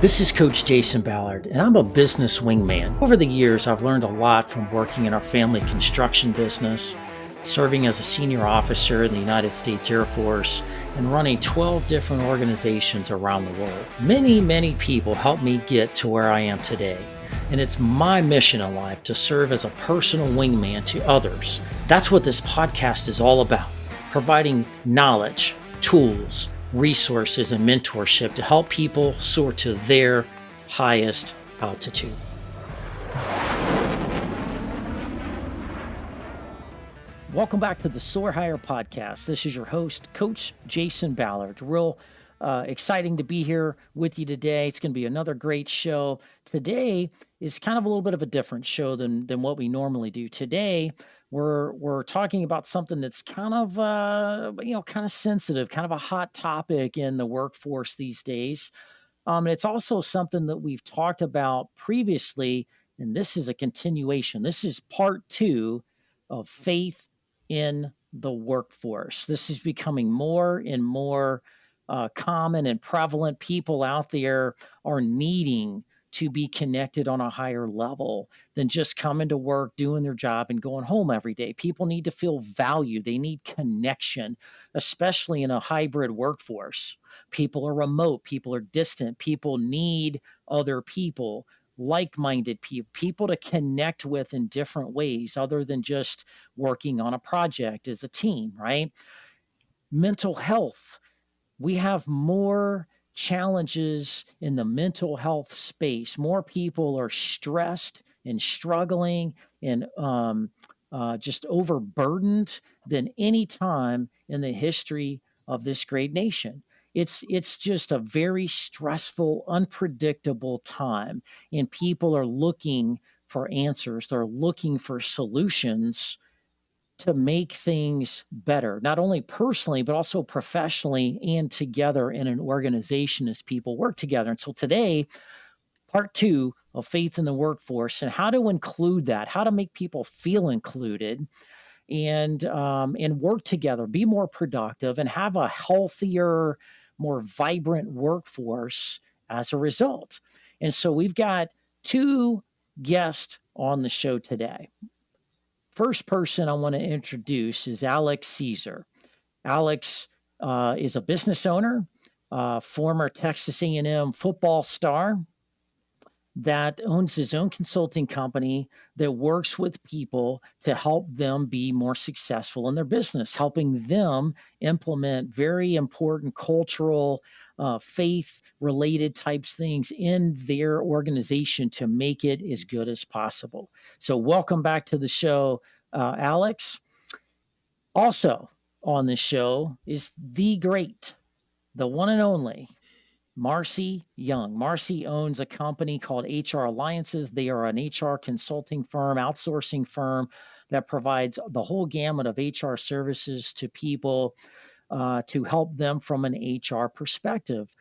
This is Coach Jason Ballard, and I'm a business wingman. Over the years, I've learned a lot from working in our family construction business, serving as a senior officer in the United States Air Force, and running 12 different organizations around the world. Many people helped me get to where I am today, and it's my mission in life to serve as a personal wingman to others. That's what this podcast is all about, providing knowledge, tools, resources, and mentorship to help people soar to their highest altitude. Welcome back to the Soar Higher podcast. This is your host, Coach Jason Ballard. Real exciting to be here with you today. It's going to be another great show. Today is kind of a little bit of a different show than what we normally do. Today, we're talking about something that's kind of kind of sensitive, kind of a hot topic in the workforce these days. And it's also something that we've talked about previously, and this is a continuation. This is part 2 of faith in the workforce. This is becoming more and more common and prevalent. People out there are needing to be connected on a higher level than just coming to work, doing their job, and going home every day. People need to feel valued. They need connection, especially in a hybrid workforce. People are remote. People are distant. People need other people, like-minded people to connect with in different ways other than just working on a project as a team, right? Mental health. We have more challenges in the mental health space. More people are stressed and struggling and just overburdened than any time in the history of this great nation. It's just a very stressful, unpredictable time, and people are looking for answers. They're looking for solutions to make things better, not only personally, but also professionally and together in an organization as people work together. And so today, part 2 of faith in the workforce and how to include that, how to make people feel included and work together, be more productive, and have a healthier, more vibrant workforce as a result. And so we've got 2 guests on the show today. First person I want to introduce is Alex Sezer. Alex is a business owner, former Texas A&M football star that owns his own consulting company that works with people to help them be more successful in their business, helping them implement very important cultural, faith-related types things in their organization to make it as good as possible. So welcome back to the show, Alex. Also on this show is the great, the one and only, Marcy Young. Marcy owns a company called HR Alliances. They are an HR consulting firm, outsourcing firm that provides the whole gamut of HR services to people to help them from an HR perspective.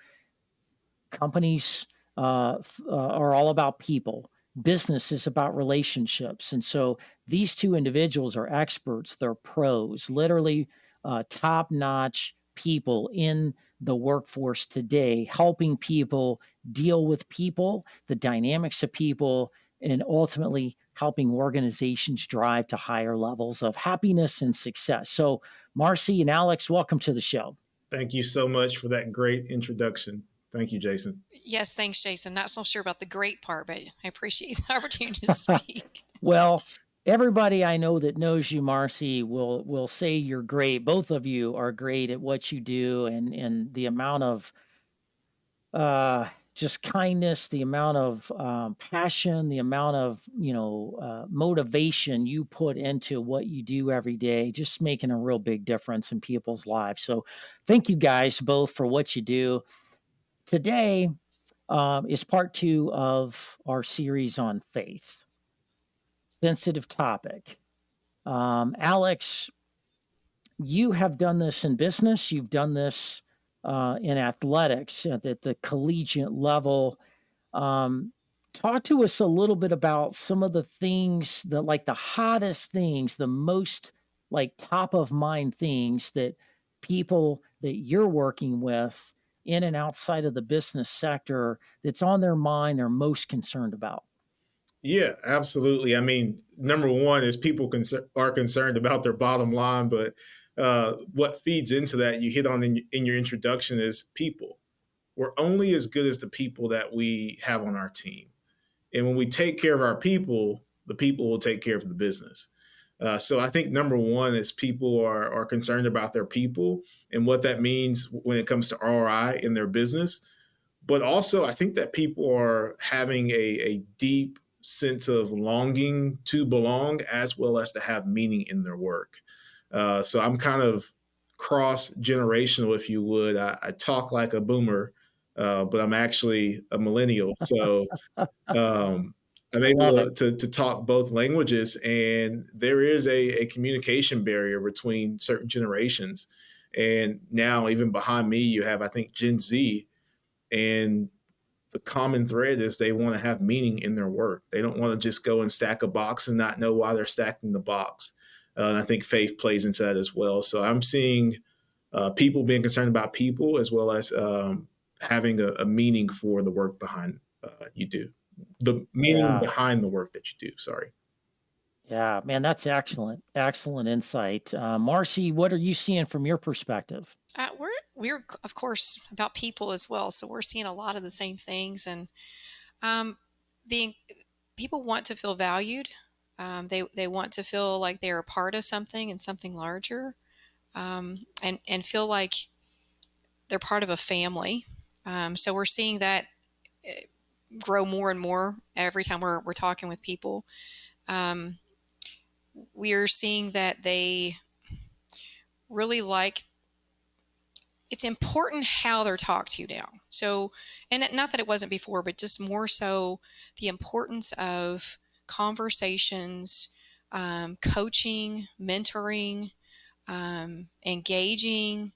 Companies are all about people. Business is about relationships. And so these 2 individuals are experts. They're pros, literally top-notch people in the workforce today, helping people deal with people, the dynamics of people, and ultimately helping organizations drive to higher levels of happiness and success. So Marcy and Alex, welcome to the show. Thank you so much for that great introduction. Thank you, Jason. Yes, thanks, Jason. Not so sure about the great part, but I appreciate the opportunity to speak. Well, everybody I know that knows you, Marcy, will say you're great. Both of you are great at what you do, and the amount of just kindness, the amount of passion, the amount of motivation you put into what you do every day, just making a real big difference in people's lives. So, thank you guys both for what you do. Today is part 2 of our series on faith. Sensitive topic. Alex, you have done this in business. You've done this in athletics at the collegiate level. Talk to us a little bit about some of the things that, like the hottest things, the most like top of mind things that people that you're working with in and outside of the business sector that's on their mind they're most concerned about? Yeah, absolutely. I mean, number one is people are concerned about their bottom line, but what feeds into that, you hit on in your introduction, is people. We're only as good as the people that we have on our team. And when we take care of our people, the people will take care of the business. So I think number one is people are concerned about their people and what that means when it comes to ROI in their business. But also, I think that people are having a deep sense of longing to belong as well as to have meaning in their work. So I'm kind of cross generational, if you would. I talk like a boomer, but I'm actually a millennial. So I'm I love it. able to talk both languages, and there is a communication barrier between certain generations. And now, even behind me, you have, I think, Gen Z, and the common thread is they want to have meaning in their work. They don't want to just go and stack a box and not know why they're stacking the box. And I think faith plays into that as well. So I'm seeing people being concerned about people as well as having a meaning for the work behind you do. The meaning Yeah. behind the work that you do. Sorry. Yeah, man, that's excellent. Excellent insight. Marcy, what are you seeing from your perspective? We're of course about people as well, so we're seeing a lot of the same things, and um, the people want to feel valued. They want to feel like they're a part of something and something larger, and feel like they're part of a family. So we're seeing that eh, grow more and more every time we're talking with people. Um, we're seeing that they really like it's important how they're talked to now. So, and not that it wasn't before, but just more so the importance of conversations, coaching, mentoring, engaging.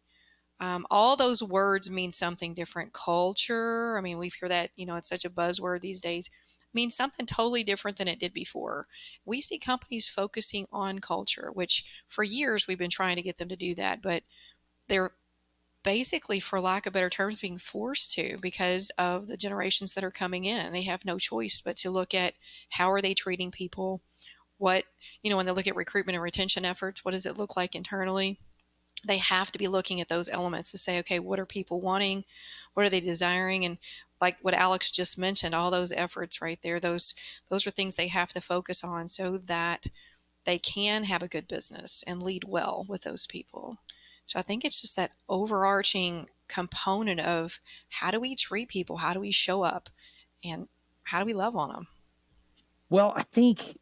All those words mean something different. Culture, I mean, we hear that, it's such a buzzword these days, means something totally different than it did before. We see companies focusing on culture, which for years we've been trying to get them to do that, but they're basically, for lack of better terms, being forced to because of the generations that are coming in. They have no choice but to look at how are they treating people, what, when they look at recruitment and retention efforts, what does it look like internally? They have to be looking at those elements to say, okay, what are people wanting? What are they desiring? And like what Alex just mentioned, all those efforts right there, those are things they have to focus on so that they can have a good business and lead well with those people. So I think it's just that overarching component of how do we treat people? How do we show up? And how do we love on them? Well, I think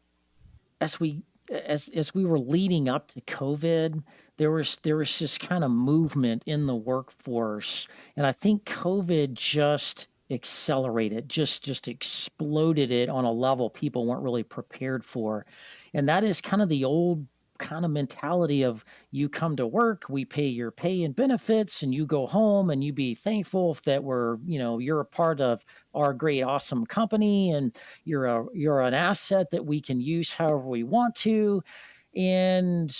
as we were leading up to COVID, there was this kind of movement in the workforce, and I think COVID just accelerated, just exploded it on a level people weren't really prepared for, and that is kind of the old kind of mentality of you come to work, we pay your pay and benefits, and you go home and you be thankful that you're a part of our great awesome company, and you're an asset that we can use however we want to. And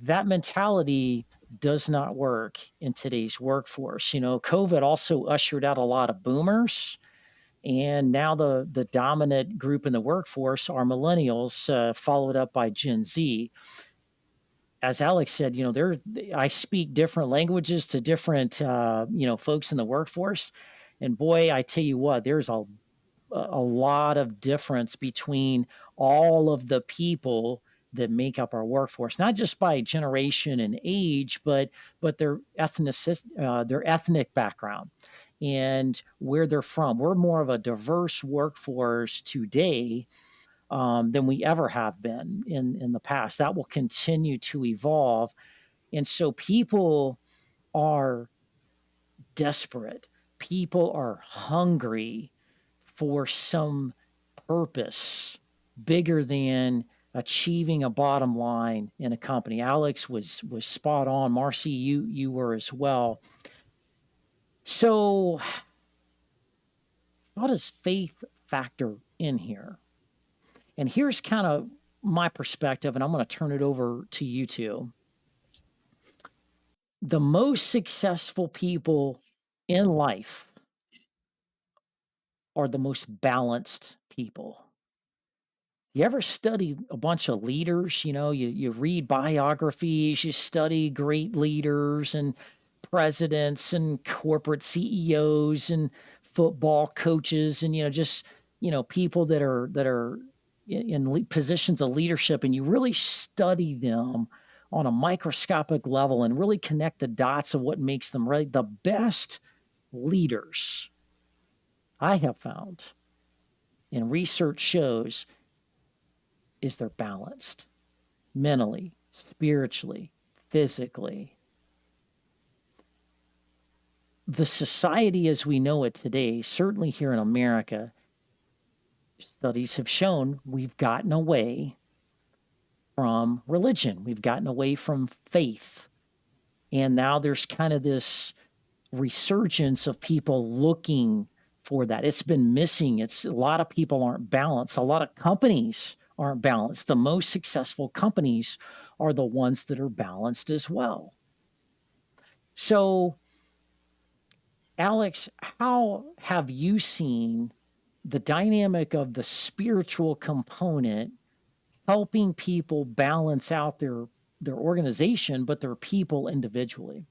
that mentality does not work in today's workforce. COVID also ushered out a lot of boomers. And now the dominant group in the workforce are millennials, followed up by Gen Z. As Alex said, I speak different languages to different folks in the workforce, and boy, I tell you what, there's a lot of difference between all of the people that make up our workforce, not just by generation and age, but their ethnic background and where they're from. We're more of a diverse workforce today than we ever have been in the past. That will continue to evolve, and so people are desperate. People are hungry for some purpose bigger than achieving a bottom line in a company. Alex was spot on. Marcy, you were as well. So, how does faith factor in here? And here's kind of my perspective, and I'm going to turn it over to you two. The most successful people in life are the most balanced people? You ever study a bunch of leaders? You read biographies, you study great leaders and presidents and corporate CEOs and football coaches and just people that are in positions of leadership, and you really study them on a microscopic level and really connect the dots of what makes them really the best leaders I have found, and research shows, is they're balanced mentally, spiritually, physically. The society as we know it today, certainly here in America, studies have shown we've gotten away from religion, we've gotten away from faith. And now there's kind of this resurgence of people looking for that. It's been missing. It's a lot of people aren't balanced. A lot of companies aren't balanced. The most successful companies are the ones that are balanced as well. So, Alex, how have you seen the dynamic of the spiritual component helping people balance out their organization, but their people individually?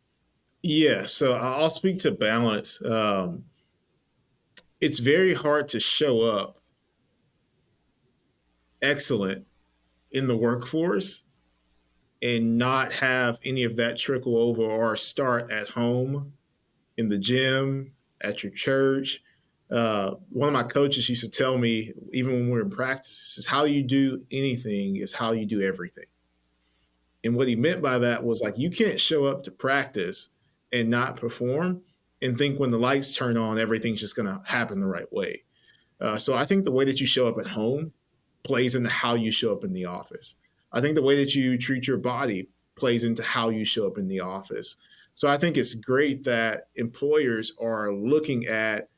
Yeah, so I'll speak to balance. It's very hard to show up excellent in the workforce and not have any of that trickle over or start at home, in the gym, at your church. One of my coaches used to tell me, even when we were in practice, is how you do anything is how you do everything. And what he meant by that was like, you can't show up to practice and not perform and think when the lights turn on, everything's just going to happen the right way. So I think the way that you show up at home plays into how you show up in the office. I think the way that you treat your body plays into how you show up in the office. So I think it's great that employers are looking at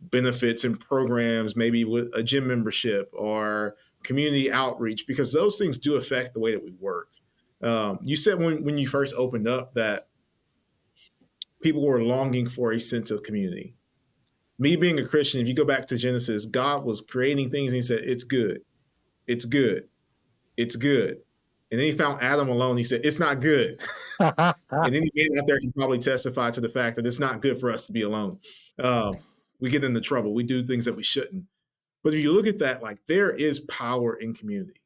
benefits and programs, maybe with a gym membership or community outreach, because those things do affect the way that we work. You said when you first opened up that people were longing for a sense of community. Me being a Christian, if you go back to Genesis, God was creating things and he said, it's good, it's good, it's good. And then he found Adam alone. He said, it's not good. And any man out there can probably testify to the fact that it's not good for us to be alone. We get into trouble. We do things that we shouldn't. But if you look at that, like there is power in community.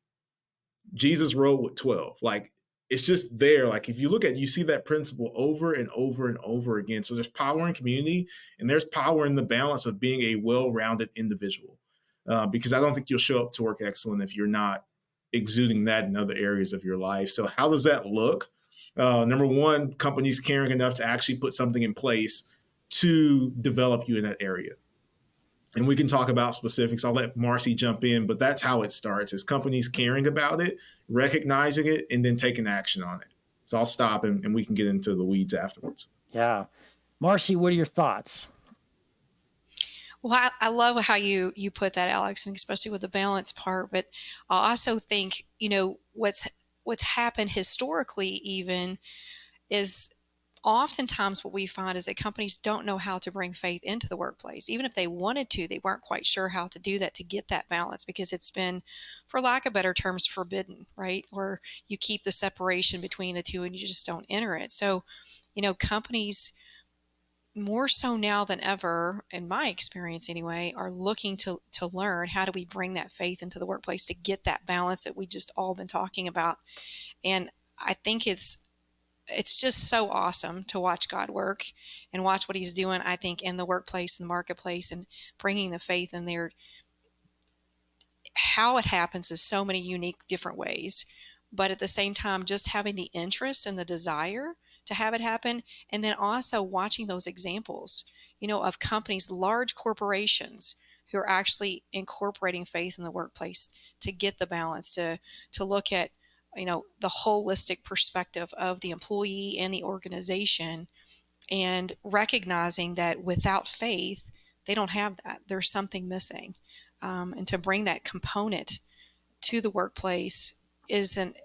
Jesus rode with 12. Like it's just there. Like if you look at, you see that principle over and over and over again. So there's power in community, and there's power in the balance of being a well-rounded individual. Because I don't think you'll show up to work excellent if you're not exuding that in other areas of your life. So how does that look? Number one, companies caring enough to actually put something in place to develop you in that area. And we can talk about specifics. I'll let Marcy jump in, but that's how it starts: is companies caring about it, recognizing it, and then taking action on it. So I'll stop and we can get into the weeds afterwards. Yeah. Marcy, what are your thoughts? Well, I love how you put that, Alex, and especially with the balance part. But I also think what's happened historically even is oftentimes what we find is that companies don't know how to bring faith into the workplace. Even if they wanted to, they weren't quite sure how to do that to get that balance, because it's been, for lack of better terms, forbidden, right? Or you keep the separation between the two and you just don't enter it. So, companies more so now than ever, in my experience anyway, are looking to learn how do we bring that faith into the workplace to get that balance that we just all been talking about. And I think it's just so awesome to watch God work and watch what he's doing, I think, in the workplace and the marketplace, and bringing the faith in there. How it happens is so many unique different ways, but at the same time, just having the interest and the desire to have it happen. And then also watching those examples, of companies, large corporations who are actually incorporating faith in the workplace to get the balance, to look at, the holistic perspective of the employee and the organization, and recognizing that without faith, they don't have that. There's something missing. And to bring that component to the workplace isn't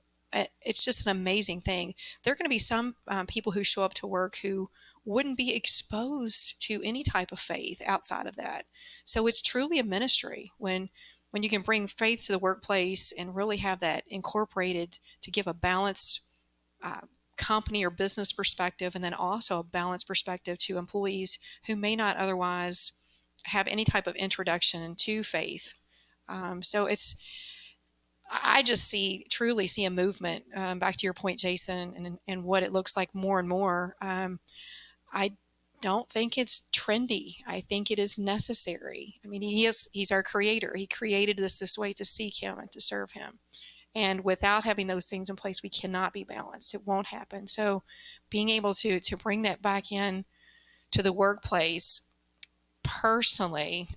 it's just an amazing thing. There are going to be some people who show up to work who wouldn't be exposed to any type of faith outside of that. So it's truly a ministry when you can bring faith to the workplace and really have that incorporated to give a balanced uh, company or business perspective, and then also a balanced perspective to employees who may not otherwise have any type of introduction to faith. So I just truly see a movement, back to your point, Jason, and what it looks like more and more. I don't think it's trendy. I think it is necessary. I mean, he's our creator. He created us this way to seek him and to serve him. And without having those things in place, we cannot be balanced. It won't happen. So being able to bring that back in to the workplace personally,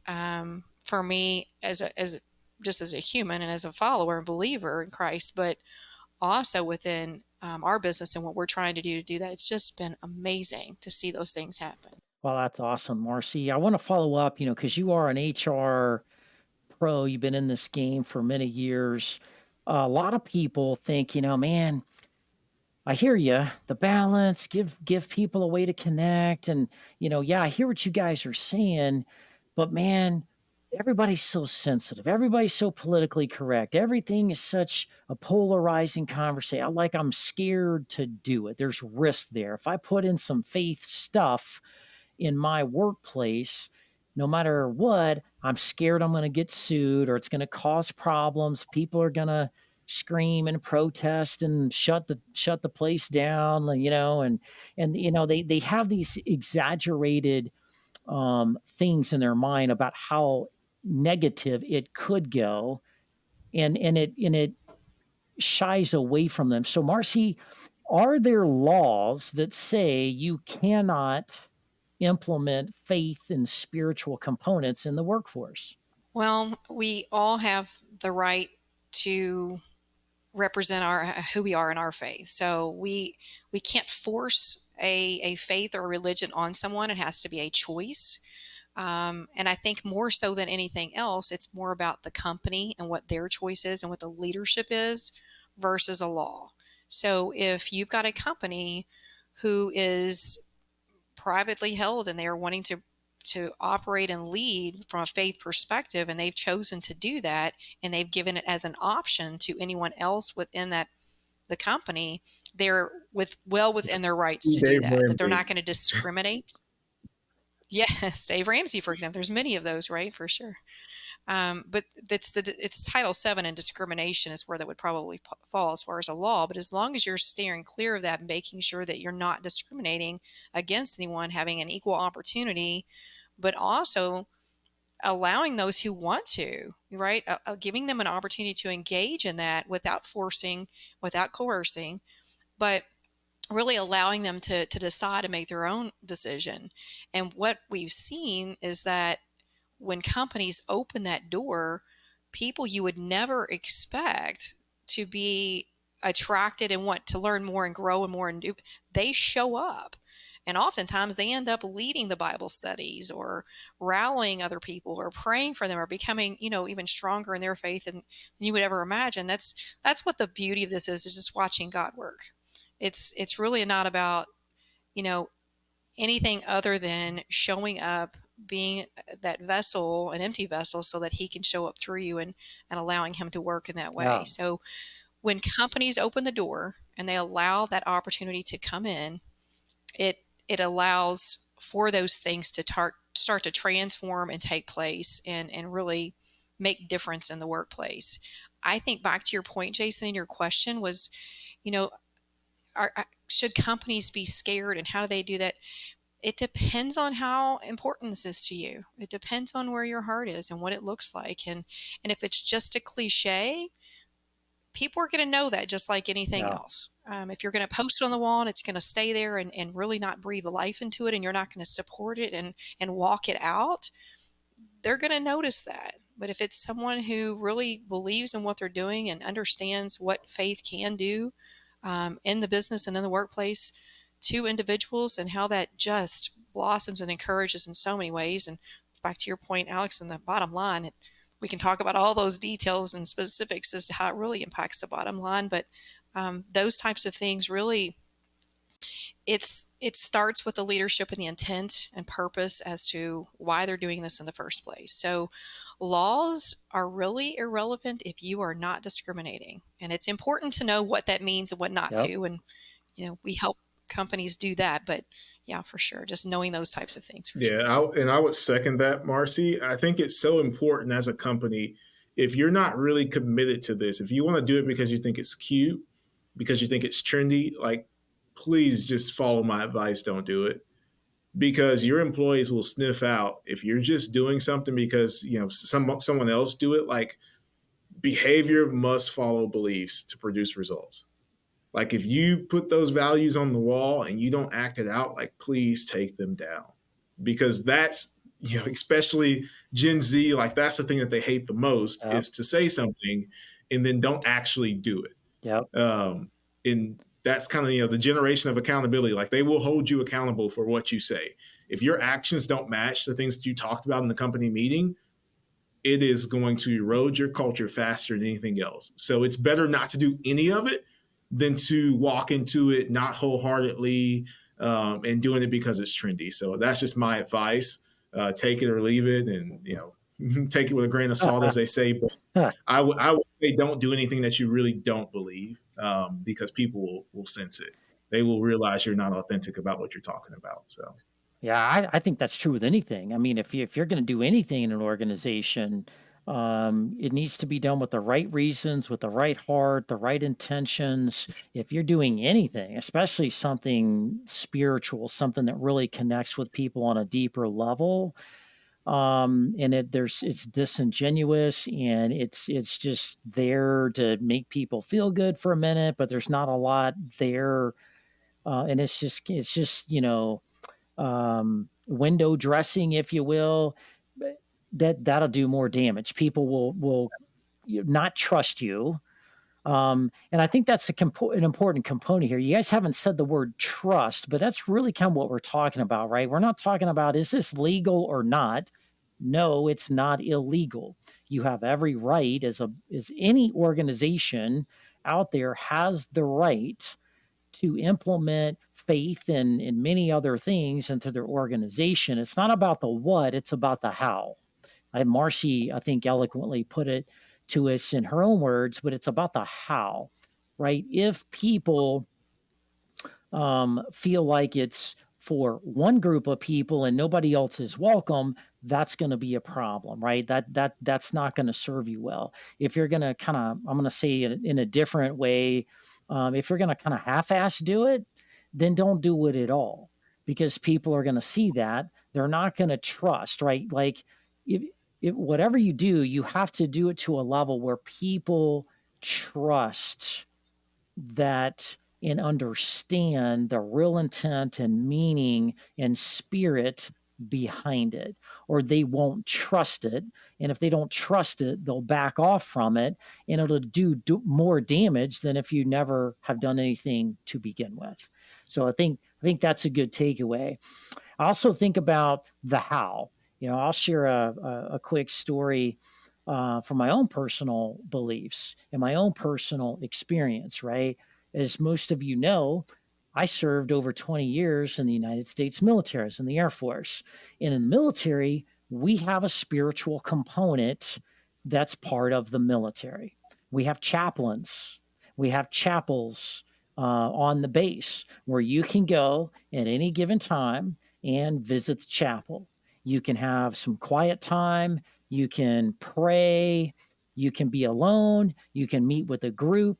for me just as a human and as a follower and believer in Christ, but also within our business and what we're trying to do that, it's just been amazing to see those things happen. Well, that's awesome, Marcy. I want to follow up, because you are an HR pro. You've been in this game for many years. A lot of people think, man, I hear you. The balance, give people a way to connect, and yeah, I hear what you guys are saying, but man, everybody's so sensitive. Everybody's so politically correct. Everything is such a polarizing conversation. Like I'm scared to do it. There's risk there. If I put in some faith stuff in my workplace, no matter what, I'm scared I'm going to get sued or it's going to cause problems. People are going to scream and protest and shut the place down, and they have these exaggerated things in their mind about how negative it could go, and it shies away from them. So, Marcy, are there laws that say you cannot implement faith and spiritual components in the workforce? Well, we all have the right to represent our who we are in our faith. So we can't force a faith or a religion on someone. It has to be a choice. And I think more so than anything else, it's more about the company and what their choice is and what the leadership is versus a law. So if you've got a company who is privately held and they are wanting to operate and lead from a faith perspective, and they've chosen to do that, and they've given it as an option to anyone else within the company, they're within their rights to do Dave that. That they're Ramsey. not going to discriminate. Yes, Dave Ramsey, for example. There's many of those, right? For sure. But it's Title VII, and discrimination is where that would probably fall as far as a law. But as long as you're steering clear of that and making sure that you're not discriminating against anyone, having an equal opportunity, but also allowing those who want to, right? Giving them an opportunity to engage in that without forcing, without coercing, but really allowing them to decide and make their own decision. And what we've seen is that when companies open that door, people you would never expect to be attracted and want to learn more and grow and more and do, they show up. And oftentimes they end up leading the Bible studies or rallying other people or praying for them or becoming, even stronger in their faith than you would ever imagine. That's what the beauty of this is just watching God work. It's really not about, you know, anything other than showing up, being that vessel, an empty vessel, so that he can show up through you, and allowing him to work in that way. Yeah. So when companies open the door and they allow that opportunity to come in, it allows for those things to start to transform and take place, and really make difference in the workplace. I think back to your point, Jason, and your question was, you know, should companies be scared, and how do they do that? It depends on how important this is to you. It depends on where your heart is and what it looks like. And if it's just a cliche, people are going to know that, just like anything Yeah. else. If you're going to post it on the wall and it's going to stay there, and really not breathe life into it, and you're not going to support it and walk it out, they're going to notice that. But if it's someone who really believes in what they're doing and understands what faith can do, in the business and in the workplace to individuals, and how that just blossoms and encourages in so many ways. And back to your point, Alex, and the bottom line, we can talk about all those details and specifics as to how it really impacts the bottom line. But Those types of things really, it starts with the leadership and the intent and purpose as to why they're doing this in the first place. So laws are really irrelevant if you are not discriminating. And it's important to know what that means and what not Yep. to. And, we help companies do that. But yeah, for sure. Just knowing those types of things for sure. Yeah, and I would second that, Marcy. I think it's so important as a company. If you're not really committed to this, if you want to do it because you think it's cute, because you think it's trendy, like, please just follow my advice. Don't do it, because your employees will sniff out if you're just doing something because someone else do it. Like, behavior must follow beliefs to produce results. Like, if you put those values on the wall and you don't act it out, like, please take them down, because that's, especially Gen Z, like, that's the thing that they hate the most, Yep. is to say something and then don't actually do it. Yep. And that's kind of, the generation of accountability. Like, they will hold you accountable for what you say. If your actions don't match the things that you talked about in the company meeting, it is going to erode your culture faster than anything else. So it's better not to do any of it than to walk into it not wholeheartedly, and doing it because it's trendy. So that's just my advice. Take it or leave it, and take it with a grain of salt, as they say. But I would say don't do anything that you really don't believe, because people will sense it. They will realize you're not authentic about what you're talking about. So Yeah, I think that's true with anything. I mean, if you're going to do anything in an organization, it needs to be done with the right reasons, with the right heart, the right intentions. If you're doing anything, especially something spiritual, something that really connects with people on a deeper level, and it's disingenuous, and it's just there to make people feel good for a minute, but there's not a lot there, and it's just window dressing, if you will, but that'll do more damage. People will not trust you. And I think that's an important component here. You guys haven't said the word trust, but that's really kind of what we're talking about, right? We're not talking about, is this legal or not? No, it's not illegal. You have every right, as any organization out there has the right to implement faith and many other things into their organization. It's not about the what, it's about the how. Marcy, I think, eloquently put it to us in her own words, but it's about the how, right? If people feel like it's for one group of people and nobody else is welcome, that's going to be a problem, right? That's not going to serve you well. If you're going to kind of, I'm going to say it in a different way, if you're going to kind of half-ass do it, then don't do it at all, because people are going to see that. They're not going to trust, right? Like, if whatever you do, you have to do it to a level where people trust that and understand the real intent and meaning and spirit behind it, or they won't trust it. And if they don't trust it, they'll back off from it, and it'll do more damage than if you never have done anything to begin with. So I think that's a good takeaway. I also think about the how. I'll share a quick story from my own personal beliefs and my own personal experience, right? As most of you know, I served over 20 years in the United States military, in the Air Force. And in the military, we have a spiritual component that's part of the military. We have chaplains, we have chapels on the base where you can go at any given time and visit the chapel. You can have some quiet time, you can pray, you can be alone, you can meet with a group,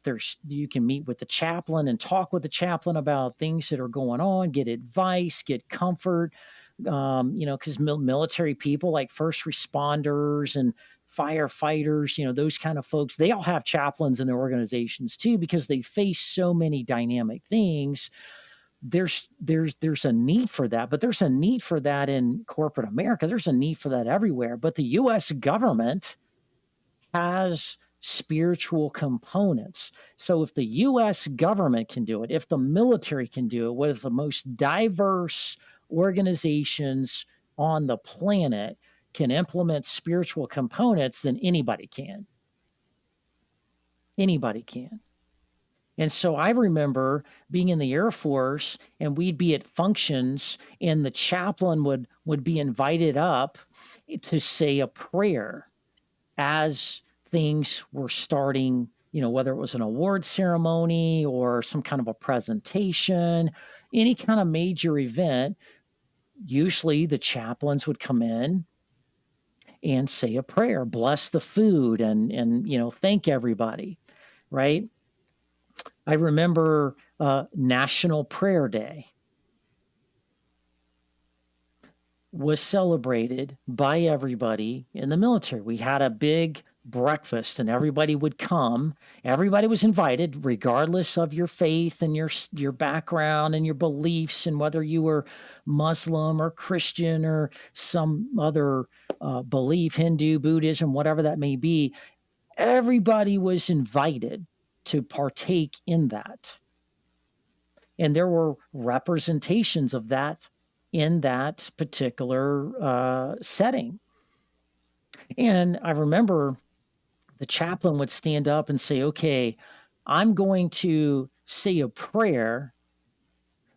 you can meet with the chaplain and talk with the chaplain about things that are going on, get advice, get comfort. Because military people, like first responders and firefighters, those kind of folks, they all have chaplains in their organizations too, because they face so many dynamic things. There's a need for that, but there's a need for that in corporate America. There's a need for that everywhere. But the US government has spiritual components. So if the US government can do it, if the military can do it, with the most diverse organizations on the planet can implement spiritual components, then anybody can. Anybody can. And so I remember being in the Air Force, and we'd be at functions, and the chaplain would be invited up to say a prayer as things were starting, whether it was an award ceremony or some kind of a presentation, any kind of major event. Usually the chaplains would come in and say a prayer, bless the food, and thank everybody, right? I remember National Prayer Day was celebrated by everybody in the military. We had a big breakfast and everybody would come. Everybody was invited regardless of your faith and your background and your beliefs, and whether you were Muslim or Christian or some other belief, Hindu, Buddhism, whatever that may be. Everybody was invited to partake in that. And there were representations of that in that particular setting. And I remember the chaplain would stand up and say, okay, I'm going to say a prayer.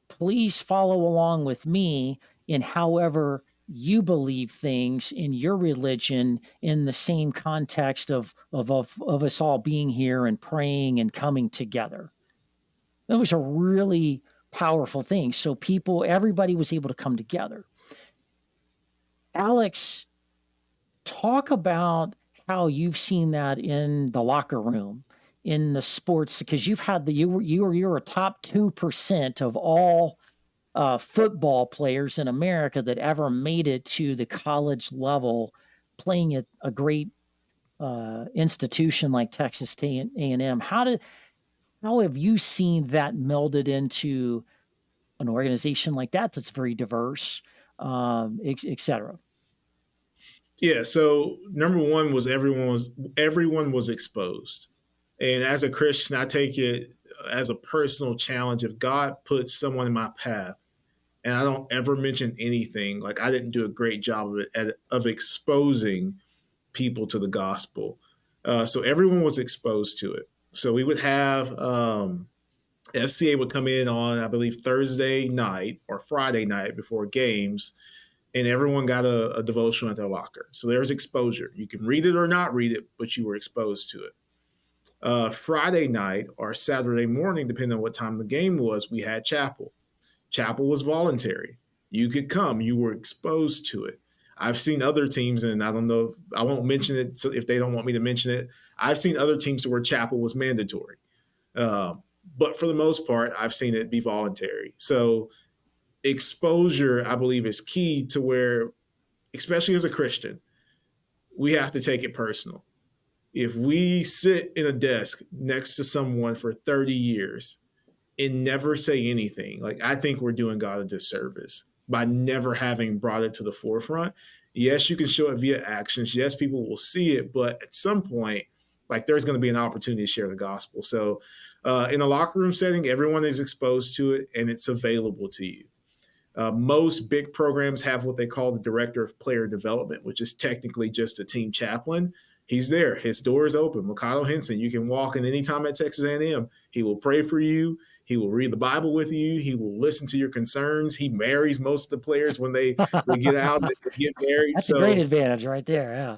Please follow along with me in however you believe things in your religion, in the same context of us all being here and praying and coming together. It was a really powerful thing. So everybody was able to come together. Alex, talk about how you've seen that in the locker room, in the sports, because you're a top 2% of all football players in America that ever made it to the college level, playing at a great institution like Texas A&M. How have you seen that melded into an organization like that that's very diverse, et cetera? Yeah. So number one was everyone was exposed, and as a Christian, I take it as a personal challenge. If God puts someone in my path, and I don't ever mention anything, like I didn't do a great job of exposing people to the gospel. So everyone was exposed to it. So we would have FCA would come in on, I believe, Thursday night or Friday night before games, and everyone got a devotional at their locker. So there's exposure. You can read it or not read it, but you were exposed to it. Friday night or Saturday morning, depending on what time the game was, we had chapel. Chapel was voluntary. You could come. You were exposed to it. I've seen other teams, and I don't know, I won't mention it so if they don't want me to mention it. I've seen other teams where chapel was mandatory. But for the most part, I've seen it be voluntary. So exposure, I believe, is key to where, especially as a Christian, we have to take it personal. If we sit in a desk next to someone for 30 years and never say anything, like I think we're doing God a disservice by never having brought it to the forefront. Yes, you can show it via actions. Yes, people will see it, but at some point, like there's going to be an opportunity to share the gospel. So, in a locker room setting, everyone is exposed to it and it's available to you. Most big programs have what they call the director of player development, which is technically just a team chaplain. He's there. His door is open. Mikado Henson, you can walk in anytime at Texas A&M. He will pray for you. He will read the Bible with you. He will listen to your concerns. He marries most of the players when they get out and they get married. That's a great So advantage right there. Yeah.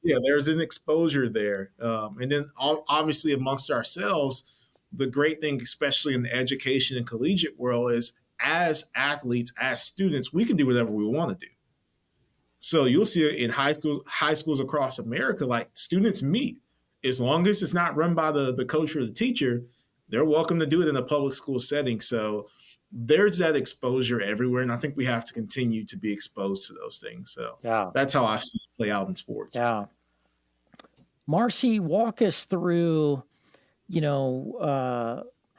yeah, there's an exposure there. And then obviously amongst ourselves, the great thing, especially in the education and collegiate world, is as athletes, as students, we can do whatever we want to do. So you'll see it in high schools across America, like students meet. As long as it's not run by the coach or the teacher, they're welcome to do it in a public school setting. So there's that exposure everywhere. And I think we have to continue to be exposed to those things. So Yeah. that's how I've seen it play out in sports. Yeah. Marcy, walk us through,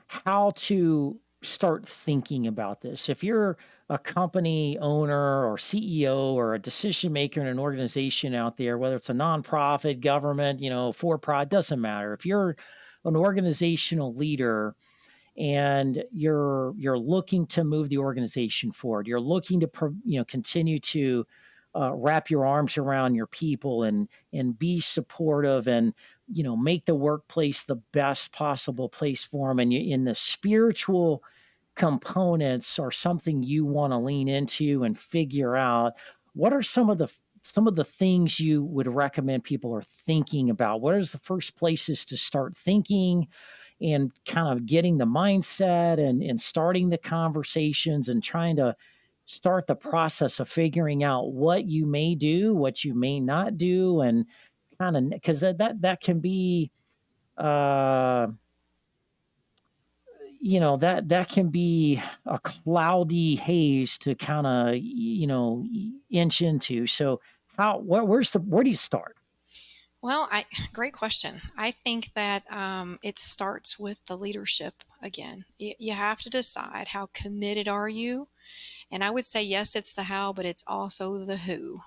how to start thinking about this. If you're a company owner or CEO or a decision maker in an organization out there, whether it's a nonprofit, government, for profit, doesn't matter. If you're an organizational leader and you're looking to move the organization forward, you're looking to continue to wrap your arms around your people and be supportive and make the workplace the best possible place for them. And in the spiritual components are something you want to lean into and figure out. What are some of the things you would recommend people are thinking about? What is the first places to start thinking and kind of getting the mindset and starting the conversations and trying to start the process of figuring out what you may do, what you may not do, and kind of because that can be uh that can be a cloudy haze to kind of inch into. So where do you start? Well, great question. I think that it starts with the leadership again. You have to decide how committed are you, and I would say yes, it's the how, but it's also the who.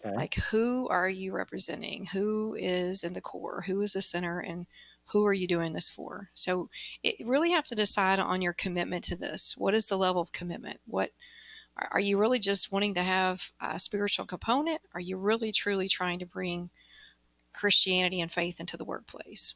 Okay. Like, who are you representing? Who is in the core? Who is the center? And who are you doing this for? So, it really have to decide on your commitment to this. What is the level of commitment? What are you really just wanting to have a spiritual component? Are you really truly trying to bring Christianity and faith into the workplace?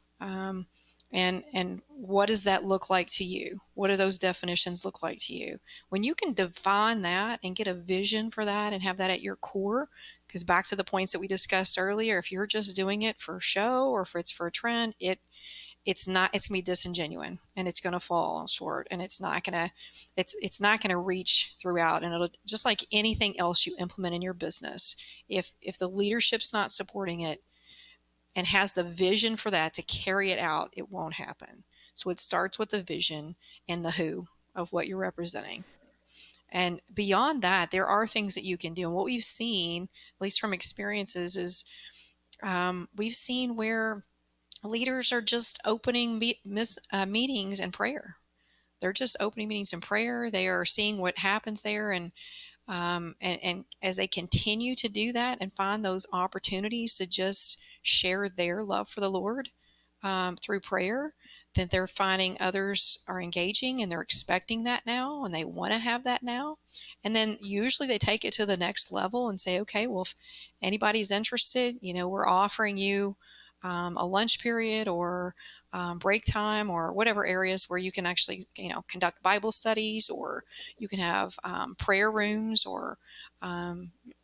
And what does that look like to you? What do those definitions look like to you? When you can define that and get a vision for that and have that at your core, because back to the points that we discussed earlier, if you're just doing it for show or if it's for a trend, it's gonna be disingenuous and it's gonna fall short and it's not gonna reach throughout, and it'll just like anything else you implement in your business. If the leadership's not supporting it and has the vision for that to carry it out, it won't happen. So it starts with the vision and the who of what you're representing. And beyond that, there are things that you can do. And what we've seen, at least from experiences, is we've seen where leaders are just opening meetings in prayer. They're just opening meetings in prayer. They are seeing what happens there, and as they continue to do that and find those opportunities to just share their love for the Lord through prayer, then they're finding others are engaging and they're expecting that now and they want to have that now. And then usually they take it to the next level and say, okay, well, if anybody's interested, we're offering you a lunch period or break time or whatever areas where you can actually, conduct Bible studies, or you can have prayer rooms, or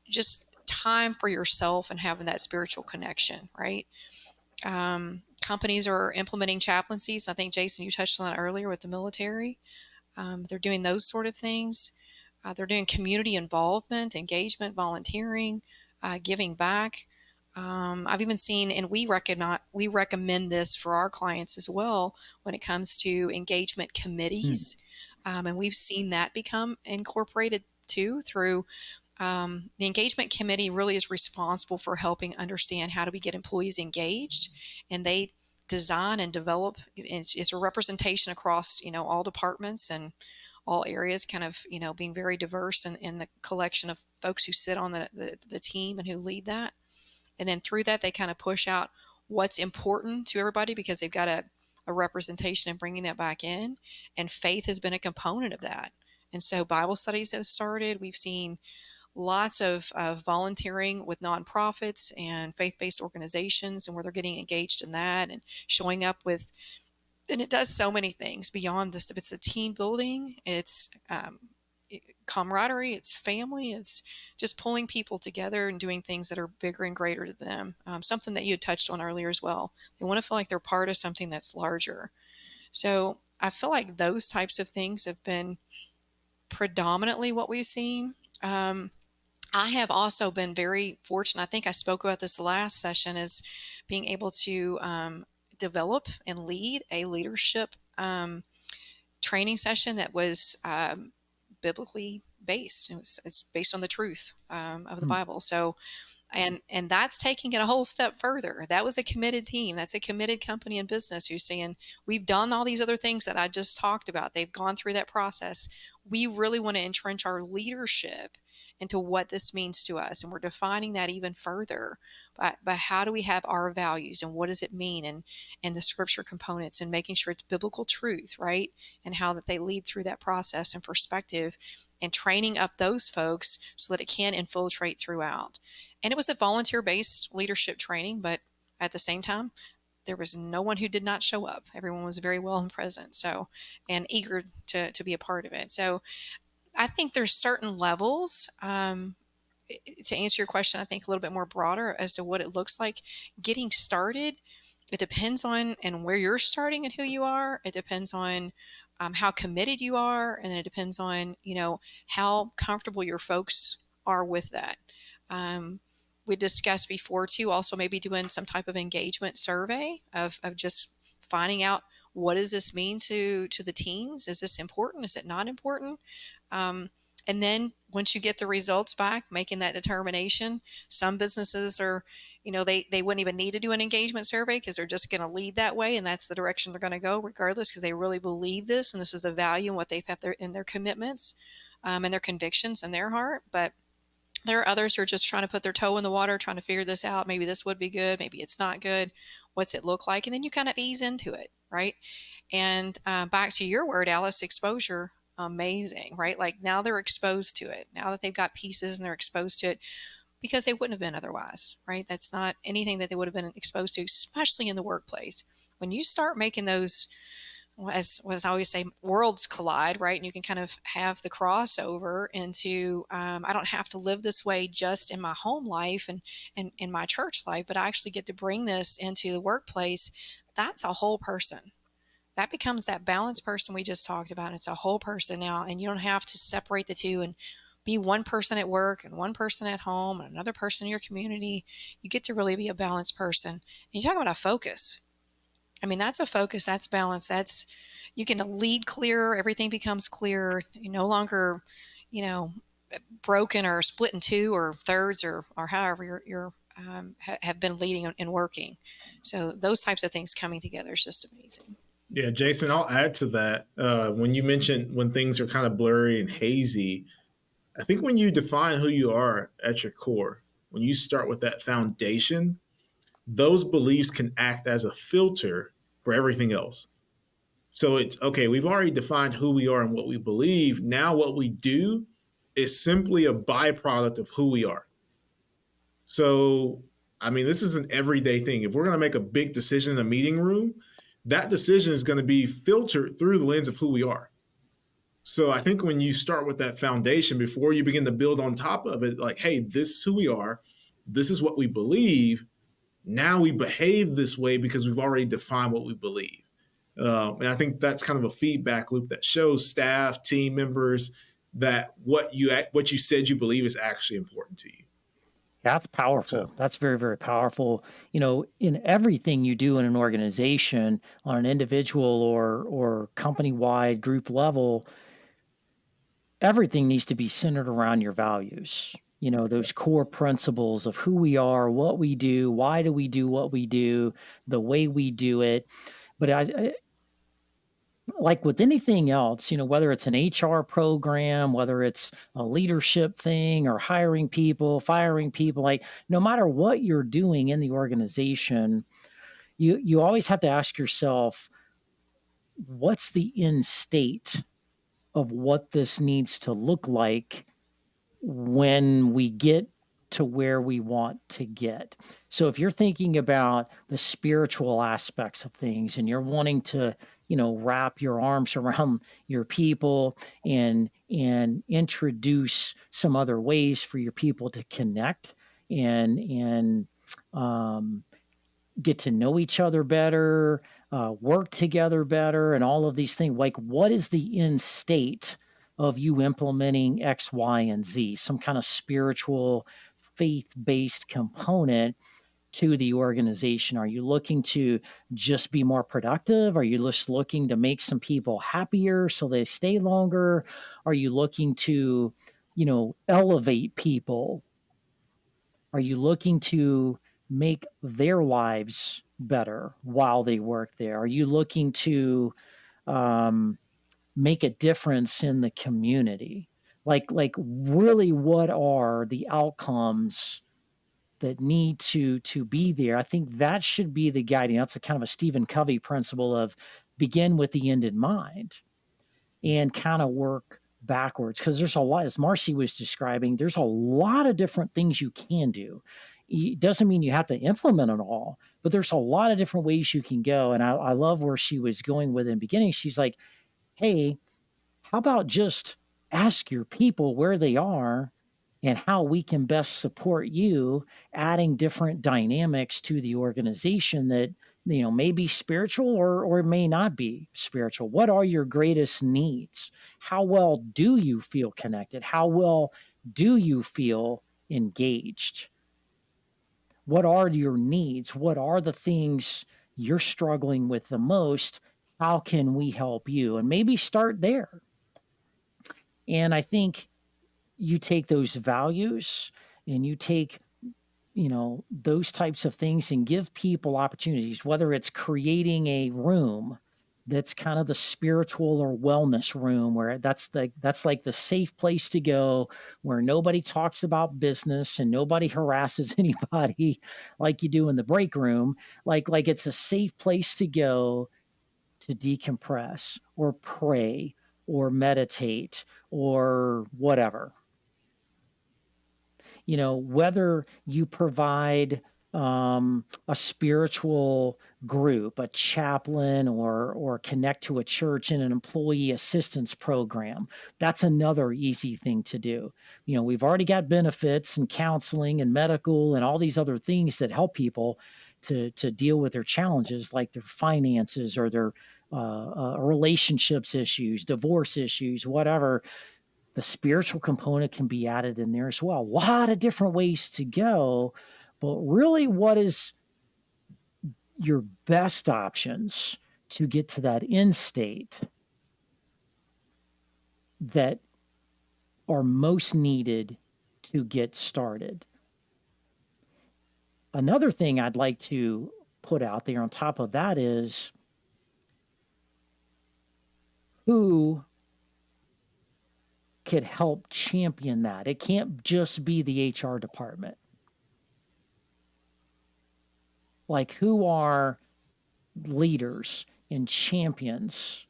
just time for yourself and having that spiritual connection, right? Companies are implementing chaplaincies. I think, Jason, you touched on that earlier with the military. They're doing those sort of things. They're doing community involvement, engagement, volunteering, giving back. I've even seen, and we recommend this for our clients as well when it comes to engagement Hmm. committees, and we've seen that become incorporated too through the engagement committee. Really is responsible for helping understand how do we get employees engaged, and they design and develop. It's a representation across all departments and all areas, kind of being very diverse in the collection of folks who sit on the team and who lead that. And then through that, they kind of push out what's important to everybody because they've got a representation and bringing that back in. And faith has been a component of that. And so Bible studies have started. We've seen lots of volunteering with nonprofits and faith-based organizations, and where they're getting engaged in that and showing up with, and it does so many things beyond this. It's a team building, it's camaraderie, it's family, it's just pulling people together and doing things that are bigger and greater to them. Something that you had touched on earlier as well. They want to feel like they're part of something that's larger. So I feel like those types of things have been predominantly what we've seen. I have also been very fortunate. I think I spoke about this last session, is being able to develop and lead a leadership training session that was biblically based. It's based on the truth of the Hmm. Bible. So, and that's taking it a whole step further. That was a committed team. That's a committed company and business who's saying, we've done all these other things that I just talked about. They've gone through that process. We really want to entrench our leadership into what this means to us. And we're defining that even further by how do we have our values and what does it mean, and the scripture components, and making sure it's biblical truth, right? And how that they lead through that process and perspective, and training up those folks so that it can infiltrate throughout. And it was a volunteer based leadership training, but At the same time, there was no one who did not show up. Everyone was very well and present, so, and eager to be a part of it. So I think there's certain levels. To answer your question, I think a little bit more broader as to what it looks like getting started. It depends on and where you're starting and who you are. It depends on how committed you are, and then it depends on how comfortable your folks are with that. Um, we discussed before too, also maybe doing some type of engagement survey of just finding out what does this mean to the teams. Is this important? Is it not important? Um, and then once you get the results back, making that determination. Some businesses are, they wouldn't even need to do an engagement survey because they're just going to lead that way. And that's the direction they're going to go regardless, because they really believe this. And this is a value in what they've had in their commitments, and their convictions in their heart. But there are others who are just trying to put their toe in the water, trying to figure this out. Maybe this would be good. Maybe it's not good. What's it look like? And then you kind of ease into it, right? And back to your word, Alice, exposure. Amazing, right? Like now they're exposed to it. Now that they've got pieces and they're exposed to it because they wouldn't have been otherwise, right? That's not anything that they would have been exposed to, especially in the workplace. When you start making those, as I always say, worlds collide, right? And you can kind of have the crossover into, I don't have to live this way just in my home life and in my church life, but I actually get to bring this into the workplace. That's a whole person. That becomes that balanced person we just talked about. It's a whole person now, and you don't have to separate the two and be one person at work and one person at home and another person in your community. You get to really be a balanced person. And you talk about a focus. I mean, that's a focus, that's balance, that's, you can lead clearer, everything becomes clearer. You're no longer, you know, broken or split in two or thirds or however you're have been leading and working. So those types of things coming together is just amazing. Yeah, Jason, I'll add to that. When you mentioned when things are kind of blurry and hazy, I think when you define who you are at your core, when you start with that foundation, those beliefs can act as a filter for everything else. So it's okay, we've already defined who we are and what we believe. Now, what we do is simply a byproduct of who we are. So, I mean, this is an everyday thing. If we're going to make a big decision in a meeting room, that decision is going to be filtered through the lens of who we are. So I think when you start with that foundation before you begin to build on top of it, like, hey, this is who we are, this is what we believe. Now we behave this way because we've already defined what we believe. And I think that's kind of a feedback loop that shows staff, team members that what you said you believe is actually important to you. That's powerful. So That's very, very powerful. In everything you do in an organization on an individual or company wide group level, everything needs to be centered around your values. Those core principles of who we are, what we do, why do we do what we do, the way we do it. But like with anything else, whether it's an HR program, whether it's a leadership thing or hiring people, firing people, like no matter what you're doing in the organization, you always have to ask yourself, what's the end state of what this needs to look like when we get to where we want to get. So if you're thinking about the spiritual aspects of things and you're wanting to, wrap your arms around your people and introduce some other ways for your people to connect and um, get to know each other better, work together better, and all of these things. Like, what is the end state of you implementing X, Y, and Z? Some kind of spiritual, faith based component to the organization. Are you looking to just be more productive? Are you just looking to make some people happier so they stay longer? Are you looking to, elevate people? Are you looking to make their lives better while they work there? Are you looking to um, make a difference in the community? Like really, what are the outcomes that need to be there? I think that should be the guiding. That's a kind of a Stephen Covey principle of begin with the end in mind and kind of work backwards, because there's a lot, as Marcy was describing, there's a lot of different things you can do. It doesn't mean you have to implement it all, but there's a lot of different ways you can go. And I love where she was going with it in the beginning. She's like, hey, how about just ask your people where they are and how we can best support you, adding different dynamics to the organization that may be spiritual or may not be spiritual. What are your greatest needs? How well do you feel connected? How well do you feel engaged? What are your needs? What are the things you're struggling with the most? How can we help you? And maybe start there. And I think you take those values and you take, those types of things and give people opportunities, whether it's creating a room that's kind of the spiritual or wellness room where that's like the safe place to go, where nobody talks about business and nobody harasses anybody like you do in the break room. Like it's a safe place to go to decompress or pray or meditate or whatever. Whether you provide a spiritual group, a chaplain, or connect to a church in an employee assistance program. That's another easy thing to do. We've already got benefits and counseling and medical and all these other things that help people to deal with their challenges, like their finances or their relationships issues, divorce issues, whatever. The spiritual component can be added in there as well. A lot of different ways to go, but really, what is your best options to get to that end state that are most needed to get started? Another thing I'd like to put out there on top of that is who could help champion that. It can't just be the HR department. Like, who are leaders and champions,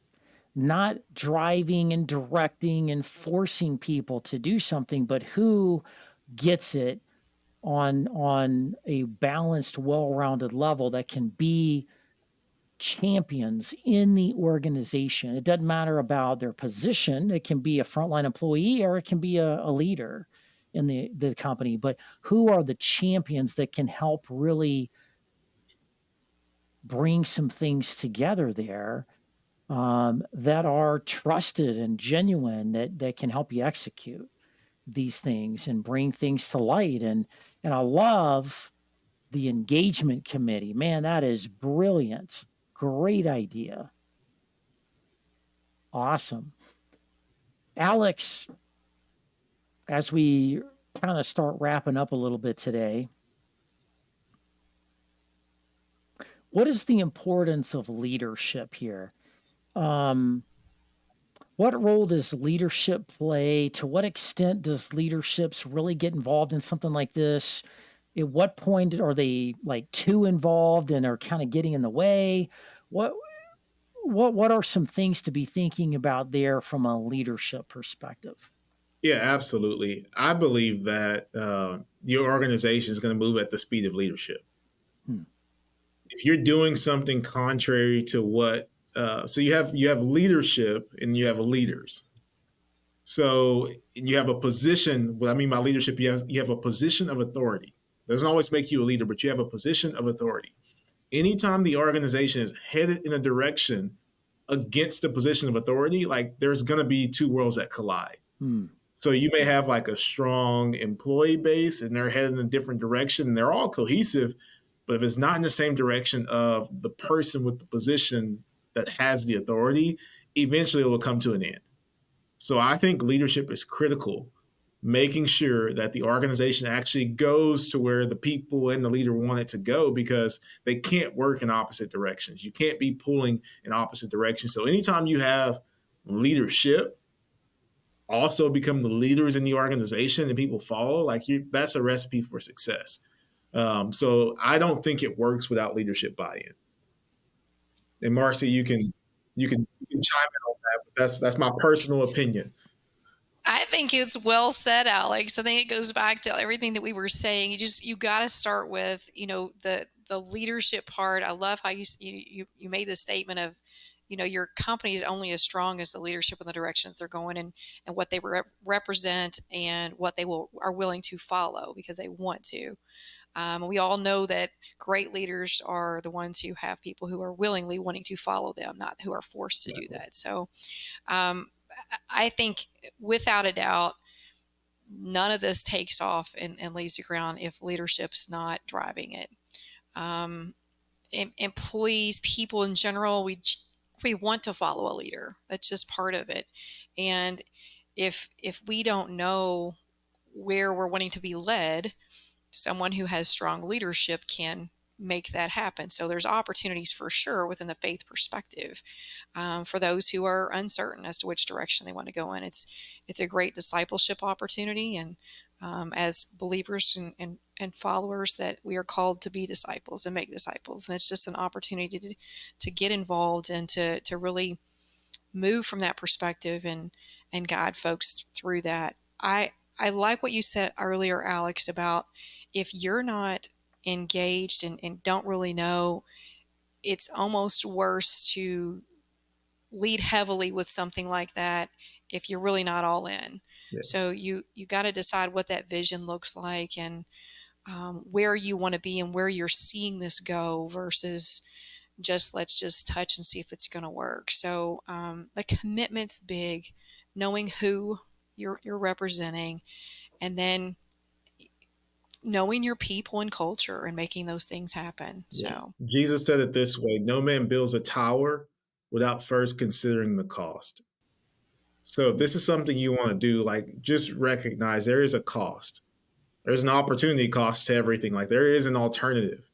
not driving and directing and forcing people to do something, but who gets it on a balanced, well-rounded level that can be champions in the organization. It doesn't matter about their position. It can be a frontline employee or it can be a leader in the company, but who are the champions that can help really bring some things together there, that are trusted and genuine, that can help you execute these things and bring things to light. And I love the engagement committee. Man, that is brilliant. Great idea. Awesome. Alex, as we kind of start wrapping up a little bit today, what is the importance of leadership here? What role does leadership play? To what extent does leaderships really get involved in something like this? At what point are they like too involved and are kind of getting in the way? What what are some things to be thinking about there from a leadership perspective? Yeah, absolutely. I believe that your organization is going to move at the speed of leadership. Hmm. If you're doing something contrary to what, so you have leadership and you have leaders. So you have a position. What I mean by leadership, you have a position of authority. Doesn't always make you a leader, but you have a position of authority. Anytime the organization is headed in a direction against the position of authority, like there's going to be two worlds that collide. Hmm. So you may have like a strong employee base and they're headed in a different direction and they're all cohesive, but if it's not in the same direction of the person with the position that has the authority, eventually it will come to an end. So I think leadership is critical, making sure that the organization actually goes to where the people and the leader want it to go, because they can't work in opposite directions. You can't be pulling in opposite directions. So anytime you have leadership also become the leaders in the organization and people follow, like that's a recipe for success. So I don't think it works without leadership buy-in. And Marcy, you can chime in on that, but that's my personal opinion. I think it's well said, Alex. I think it goes back to everything that we were saying. You got to start with, the leadership part. I love how you made the statement of, your company is only as strong as the leadership and the directions they're going in, and what they represent, and what they are willing to follow because they want to. We all know that great leaders are the ones who have people who are willingly wanting to follow them, not who are forced to do Exactly. that. So, um, I think without a doubt, none of this takes off and leaves the ground if leadership's not driving it. Um, Employees, people in general, we want to follow a leader. That's just part of it. And if we don't know where we're wanting to be led, someone who has strong leadership can make that happen. So there's opportunities for sure within the faith perspective, for those who are uncertain as to which direction they want to go in. It's a great discipleship opportunity, and as believers and followers, that we are called to be disciples and make disciples, and it's just an opportunity to get involved and to really move from that perspective and guide folks through that. I like what you said earlier, Alex, about if you're not engaged and don't really know, it's almost worse to lead heavily with something like that if you're really not all in. Yeah. So you got to decide what that vision looks like, and where you want to be and where you're seeing this go versus just let's just touch and see if it's going to work. So the commitment's big, knowing who you're representing, and then knowing your people and culture and making those things happen. Yeah. So Jesus said it this way: no man builds a tower without first considering the cost. So if this is something you want to do, like just recognize there is a cost. There's an opportunity cost to everything. Like there is an alternative.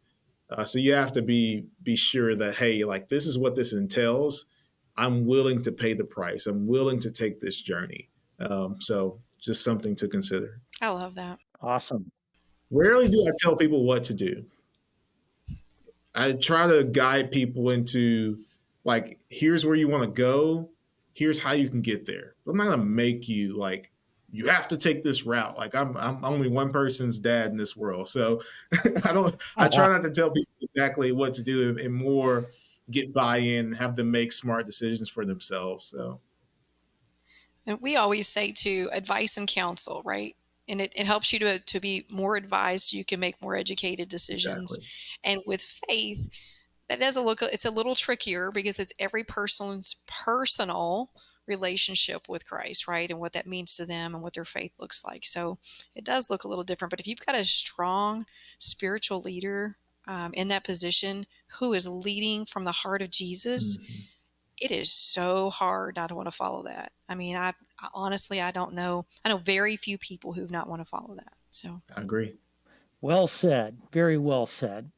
So you have to be sure that, hey, like this is what this entails. I'm willing to pay the price. I'm willing to take this journey. So just something to consider. I love that. Awesome. Rarely do I tell people what to do. I try to guide people into like, here's where you want to go. Here's how you can get there. I'm not gonna make you like you have to take this route. Like I'm only one person's dad in this world, so I try not to tell people exactly what to do and more get buy-in and have them make smart decisions for themselves. So And we always say to advice and counsel, right? And it helps you to be more advised so you can make more educated decisions. exactly. And with faith, that does it's a little trickier because it's every person's personal relationship with Christ, right? And what that means to them and what their faith looks like. So it does look a little different. But if you've got a strong spiritual leader in that position who is leading from the heart of Jesus, Mhm. it is so hard not to want to follow that. I mean, I honestly, I don't know. I know very few people who've not want to follow that. So I agree. Well said. Very well said.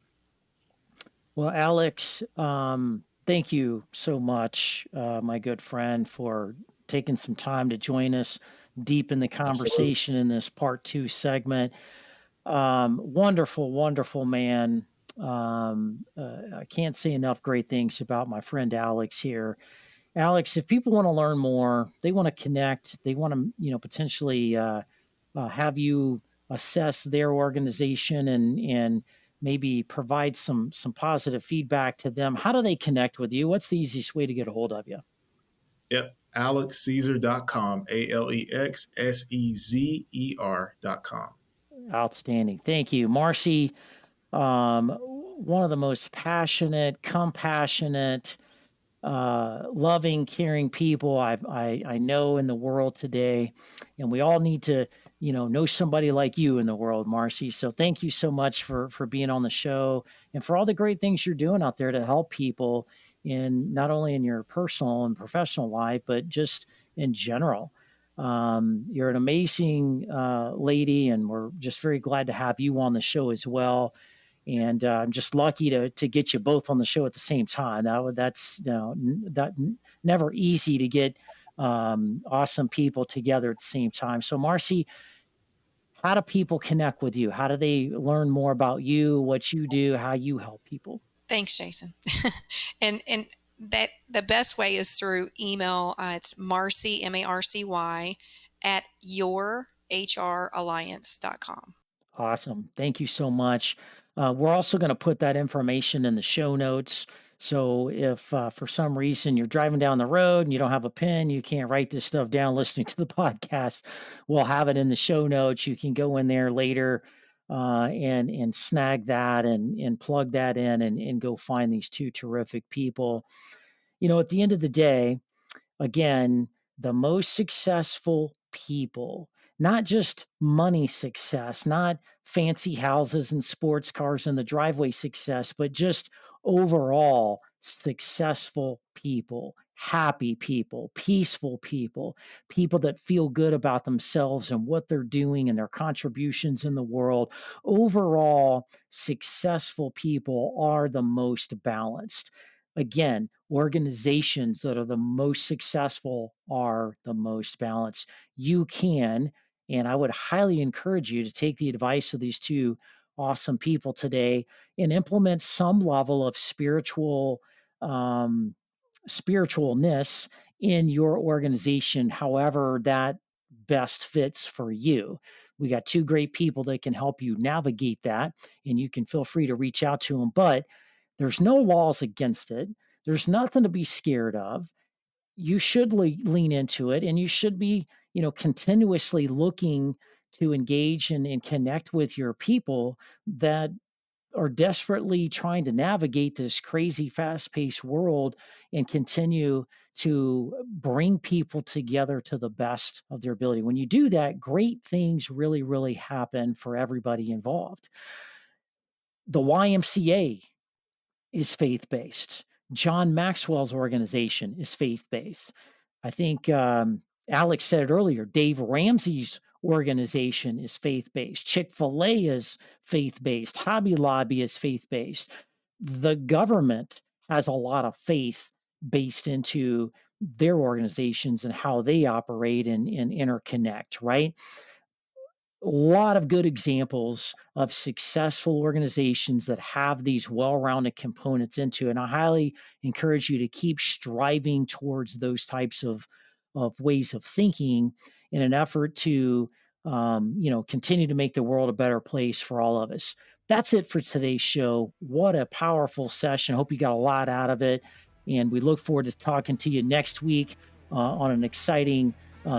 Well, Alex, thank you so much, my good friend, for taking some time to join us deep in the Absolutely. conversation in this part two segment. Wonderful, wonderful man. I can't say enough great things about my friend Alex here. Alex, if people want to learn more, they want to connect, they want to, potentially have you assess their organization and maybe provide some positive feedback to them. How do they connect with you? What's the easiest way to get a hold of you? Yep. AlexSezer.com. AlexSezer.com. Outstanding. Thank you, Marcy. One of the most passionate, compassionate, loving, caring people I know in the world today, and we all need to know somebody like you in the world, Marcy. So thank you so much for being on the show and for all the great things you're doing out there to help people in not only in your personal and professional life, but just in general. You're an amazing lady, and we're just very glad to have you on the show as well. And I'm just lucky to get you both on the show at the same time. That's never easy to get awesome people together at the same time. So, Marcy, how do people connect with you? How do they learn more about you, what you do, how you help people? thanks, Jason. And that the best way is through email. It's Marcy, Marcy, at yourhralliance.com. Awesome. Thank you so much. We're also going to put that information in the show notes. So if for some reason you're driving down the road and you don't have a pen, you can't write this stuff down listening to the podcast, we'll have it in the show notes. You can go in there later and snag that and plug that in and go find these two terrific people. At the end of the day, again, the most successful people, not just money success, not fancy houses and sports cars and the driveway success, but just overall successful people, happy people, peaceful people, people that feel good about themselves and what they're doing and their contributions in the world. Overall, successful people are the most balanced. Again, organizations that are the most successful are the most balanced. You can, and I would highly encourage you to take the advice of these two awesome people today and implement some level of spiritualness in your organization, however that best fits for you. We got two great people that can help you navigate that, and you can feel free to reach out to them. But there's no laws against it. There's nothing to be scared of. You should lean into it, and you should be, continuously looking to engage and connect with your people that are desperately trying to navigate this crazy fast-paced world and continue to bring people together to the best of their ability. When you do that, great things really, really happen for everybody involved. The YMCA is faith-based. John Maxwell's organization is faith-based. I think Alex said it earlier. Dave Ramsey's organization is faith-based. Chick-fil-A is faith-based. Hobby Lobby is faith-based. The government has a lot of faith based into their organizations and how they operate and interconnect, right? A lot of good examples of successful organizations that have these well-rounded components into it. And I highly encourage you to keep striving towards those types of ways of thinking in an effort to continue to make the world a better place for all of us. That's it for today's show. What a powerful session. Hope you got a lot out of it. And we look forward to talking to you next week on an exciting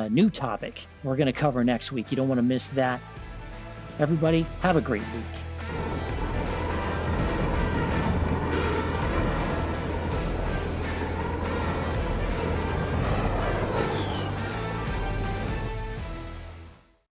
new topic we're going to cover next week. You don't want to miss that. Everybody, have a great week.